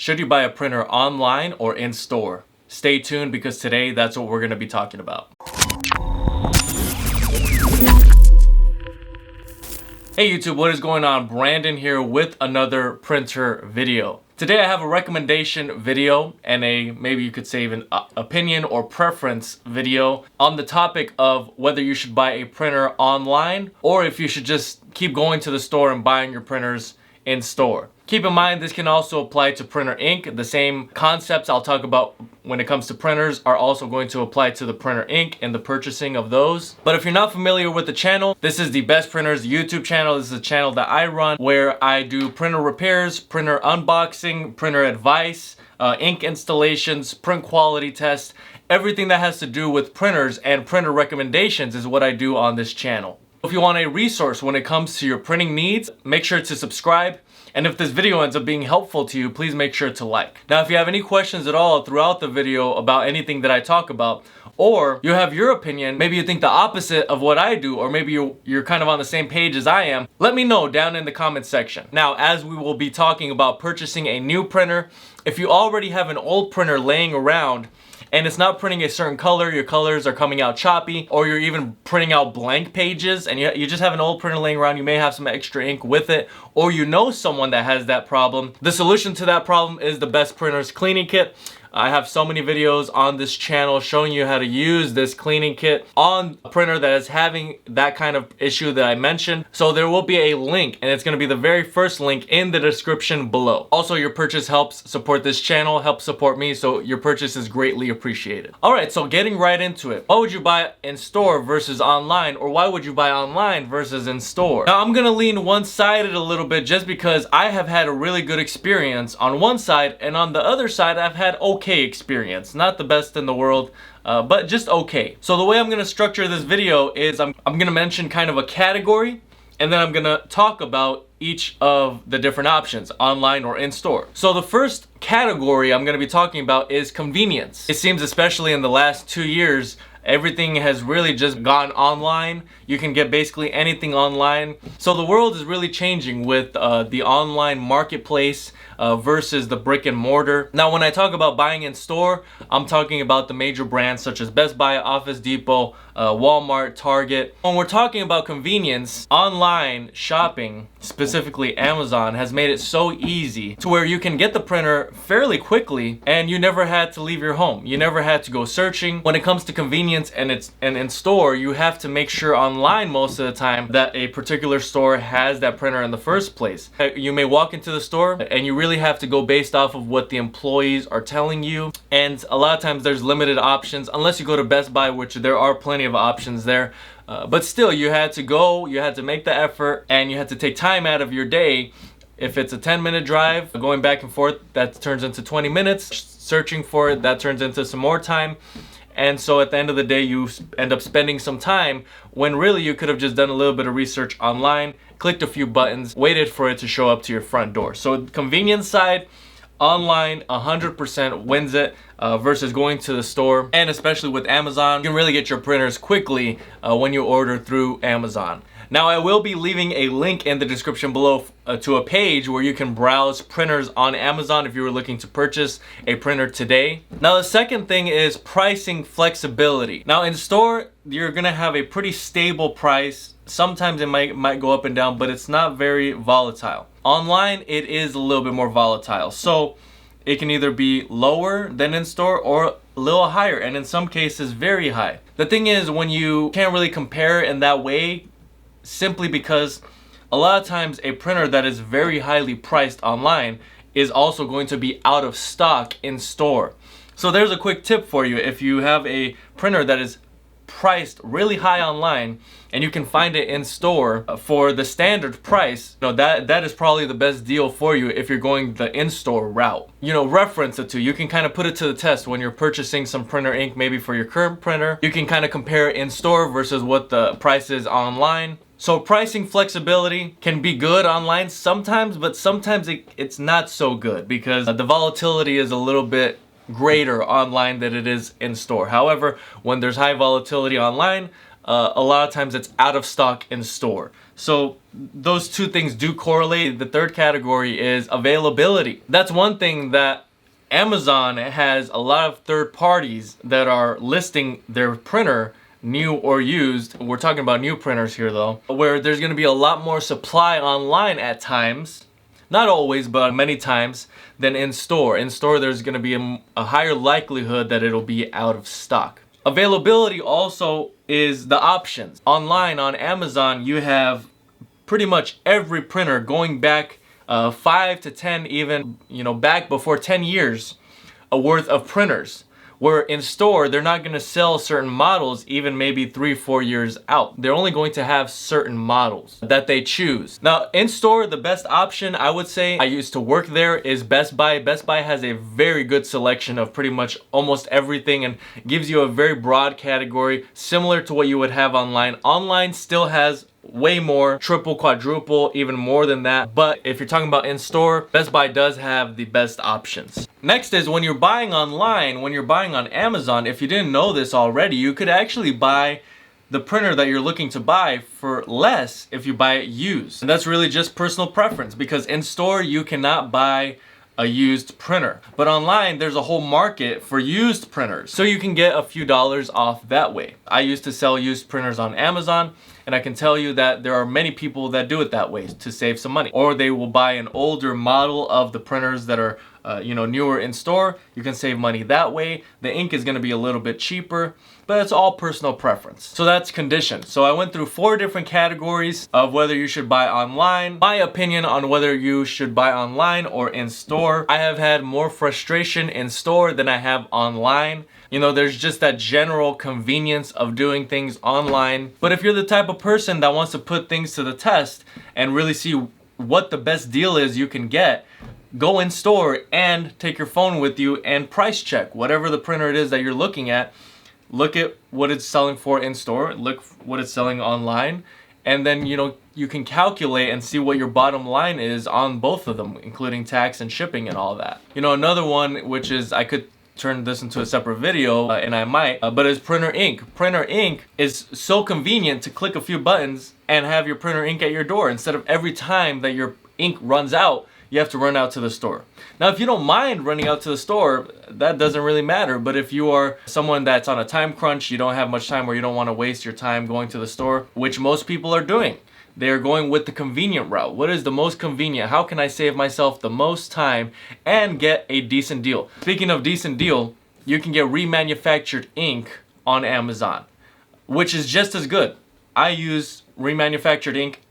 Should you buy a printer online or in store? Stay tuned because today that's what we're going to be talking about. Hey YouTube, what is going on? Brandon here with another printer video. Today I have a recommendation video and maybe you could say even opinion or preference video on the topic of whether you should buy a printer online or if you should just keep going to the store and buying your printers in store. Keep in mind this can also apply to printer ink. The same concepts I'll talk about when it comes to printers are also going to apply to the printer ink and the purchasing of those. But if you're not familiar with the channel, this is the Best Printers YouTube channel. This is a channel that I run where I do printer repairs, printer unboxing, printer advice, ink installations, print quality tests. Everything that has to do with printers and printer recommendations is what I do on this channel. If you want a resource when it comes to your printing needs, make sure to subscribe. And if this video ends up being helpful to you, please make sure to like. Now, if you have any questions at all throughout the video about anything that I talk about, or you have your opinion, maybe you think the opposite of what I do, or maybe you're kind of on the same page as I am, let me know down in the comment section. Now, as we will be talking about purchasing a new printer, if you already have an old printer laying around, and it's not printing a certain color, your colors are coming out choppy, or you're even printing out blank pages and you just have an old printer laying around, you may have some extra ink with it, or you know someone that has that problem. The solution to that problem is the Best Printers Cleaning Kit. I have so many videos on this channel showing you how to use this cleaning kit on a printer that is having that kind of issue that I mentioned. So there will be a link, and it's going to be the very first link in the description below. Also, your purchase helps support this channel, helps support me, so your purchase is greatly appreciated. Alright, so getting right into it. What would you buy in store versus online, or why would you buy online versus in store? Now, I'm going to lean one-sided a little bit just because I have had a really good experience on one side, and on the other side, I've had okay experience. Not the best in the world, but just okay. So the way I'm going to structure this video is I'm going to mention kind of a category, and then I'm going to talk about each of the different options, online or in store. So the first category I'm going to be talking about is convenience. It seems, especially in the last 2 years, everything has really just gone online. You can get basically anything online. So the world is really changing with the online marketplace versus the brick and mortar. Now, when I talk about buying in store, I'm talking about the major brands such as Best Buy, Office Depot, Walmart, Target. When we're talking about convenience, online shopping, specifically Amazon, has made it so easy to where you can get the printer fairly quickly and you never had to leave your home. You never had to go searching. When it comes to convenience and in store, you have to make sure online most of the time that a particular store has that printer in the first place. You may walk into the store and you really have to go based off of what the employees are telling you, and a lot of times there's limited options unless you go to Best Buy, which there are plenty of options there. But still, you had to go, you had to make the effort, and you had to take time out of your day. If it's a 10-minute drive, going back and forth, that turns into 20 minutes. Searching for it, that turns into some more time. And so at the end of the day, you end up spending some time when really you could have just done a little bit of research online, clicked a few buttons, waited for it to show up to your front door. So convenience side, online 100% wins it versus going to the store. And especially with Amazon, you can really get your printers quickly when you order through Amazon. Now, I will be leaving a link in the description below to a page where you can browse printers on Amazon if you were looking to purchase a printer today. Now, the second thing is pricing flexibility. Now, in store, you're gonna have a pretty stable price. Sometimes it might go up and down, but it's not very volatile. Online, it is a little bit more volatile. So it can either be lower than in store or a little higher, and in some cases, very high. The thing is, when you can't really compare in that way, simply because a lot of times a printer that is very highly priced online is also going to be out of stock in store. So there's a quick tip for you. If you have a printer that is priced really high online and you can find it in store for the standard price, that is probably the best deal for you if you're going the in-store route. Reference it to. You can kind of put it to the test when you're purchasing some printer ink, maybe for your current printer. You can kind of compare it in store versus what the price is online. So pricing flexibility can be good online sometimes, but sometimes it's not so good because the volatility is a little bit greater online than it is in store. However, when there's high volatility online, a lot of times it's out of stock in store. So those two things do correlate. The third category is availability. That's one thing that Amazon has a lot of third parties that are listing their printer new or used. We're talking about new printers here though, where there's going to be a lot more supply online at times, not always, but many times, than in store. In store, there's going to be a higher likelihood that it'll be out of stock. Availability also is the options. Online on Amazon, you have pretty much every printer going back 5 to 10, even back before 10 years worth of printers. Where in store, they're not going to sell certain models even maybe 3-4 years out. They're only going to have certain models that they choose. Now, in store, the best option, I would say, I used to work there, is Best Buy. Best Buy has a very good selection of pretty much almost everything and gives you a very broad category, similar to what you would have online. Online still has way more, triple, quadruple, even more than that. But if you're talking about in store, Best Buy does have the best options. Next is when you're buying online, when you're buying on Amazon, if you didn't know this already, you could actually buy the printer that you're looking to buy for less if you buy it used. And that's really just personal preference, because in store you cannot buy a used printer. But online, there's a whole market for used printers. So you can get a few dollars off that way. I used to sell used printers on Amazon, and I can tell you that there are many people that do it that way to save some money. Or they will buy an older model of the printers that are newer in store. You can save money that way. The ink is going to be a little bit cheaper, but it's all personal preference. So that's condition. So I went through 4 different categories of whether you should buy online. My opinion on whether you should buy online or in store. I have had more frustration in store than I have online. There's just that general convenience of doing things online. But if you're the type of person that wants to put things to the test and really see what the best deal is you can get, go in store and take your phone with you and price check whatever the printer it is that you're looking at. Look at what it's selling for in store, look what it's selling online, and then you can calculate and see what your bottom line is on both of them, including tax and shipping and all that. Another one, which is, I could turn this into a separate video, and I might, but it's printer ink. Printer ink is so convenient to click a few buttons and have your printer ink at your door, instead of every time that your ink runs out, you have to run out to the store. Now, if you don't mind running out to the store, that doesn't really matter. But if you are someone that's on a time crunch, you don't have much time, or you don't want to waste your time going to the store, which most people are doing. They are going with the convenient route. What is the most convenient? How can I save myself the most time and get a decent deal? Speaking of decent deal, you can get remanufactured ink on Amazon, which is just as good. I use remanufactured ink.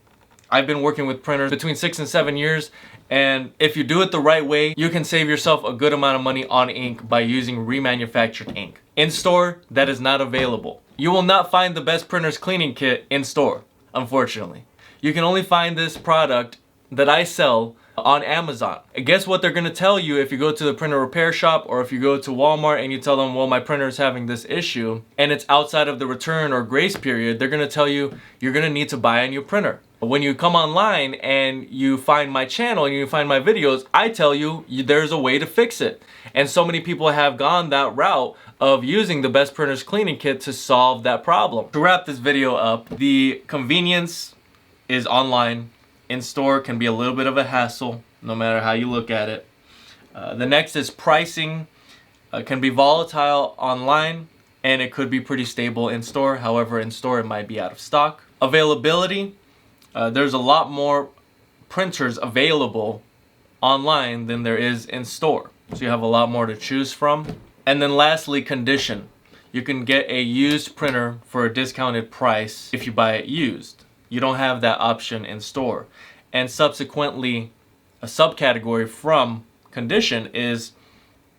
I've been working with printers between 6 and 7 years, and if you do it the right way, you can save yourself a good amount of money on ink by using remanufactured ink. In store, that is not available. You will not find the best printer's cleaning kit in store, unfortunately. You can only find this product that I sell on Amazon. And guess what they're gonna tell you if you go to the printer repair shop, or if you go to Walmart and you tell them, well, my printer is having this issue and it's outside of the return or grace period, they're gonna tell you you're gonna need to buy a new printer. When you come online and you find my channel and you find my videos, I tell you there's a way to fix it. And so many people have gone that route of using the Best Printers Cleaning Kit to solve that problem. To wrap this video up, the convenience is online. In store can be a little bit of a hassle, no matter how you look at it. The next is pricing. Can be volatile online, and it could be pretty stable in store. However, in store it might be out of stock. Availability. There's a lot more printers available online than there is in store. So you have a lot more to choose from. And then lastly, condition. You can get a used printer for a discounted price if you buy it used. You don't have that option in store. And subsequently, a subcategory from condition is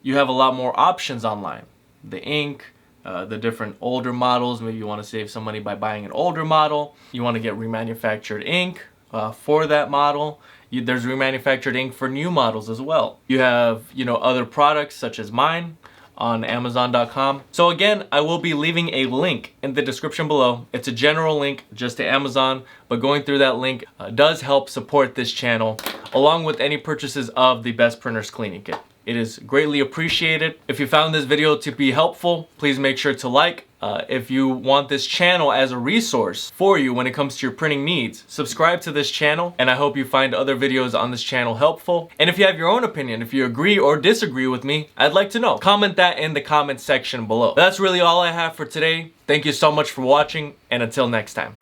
you have a lot more options online. The ink, the different older models. Maybe you want to save some money by buying an older model. You want to get remanufactured ink for that model. There's remanufactured ink for new models as well. You have, other products such as mine on Amazon.com. So again, I will be leaving a link in the description below. It's a general link just to Amazon, but going through that link does help support this channel, along with any purchases of the Best Printers Cleaning Kit. It is greatly appreciated. If you found this video to be helpful, please make sure to like. If you want this channel as a resource for you when it comes to your printing needs, subscribe to this channel, and I hope you find other videos on this channel helpful. And if you have your own opinion, if you agree or disagree with me, I'd like to know. Comment that in the comment section below. That's really all I have for today. Thank you so much for watching, and until next time.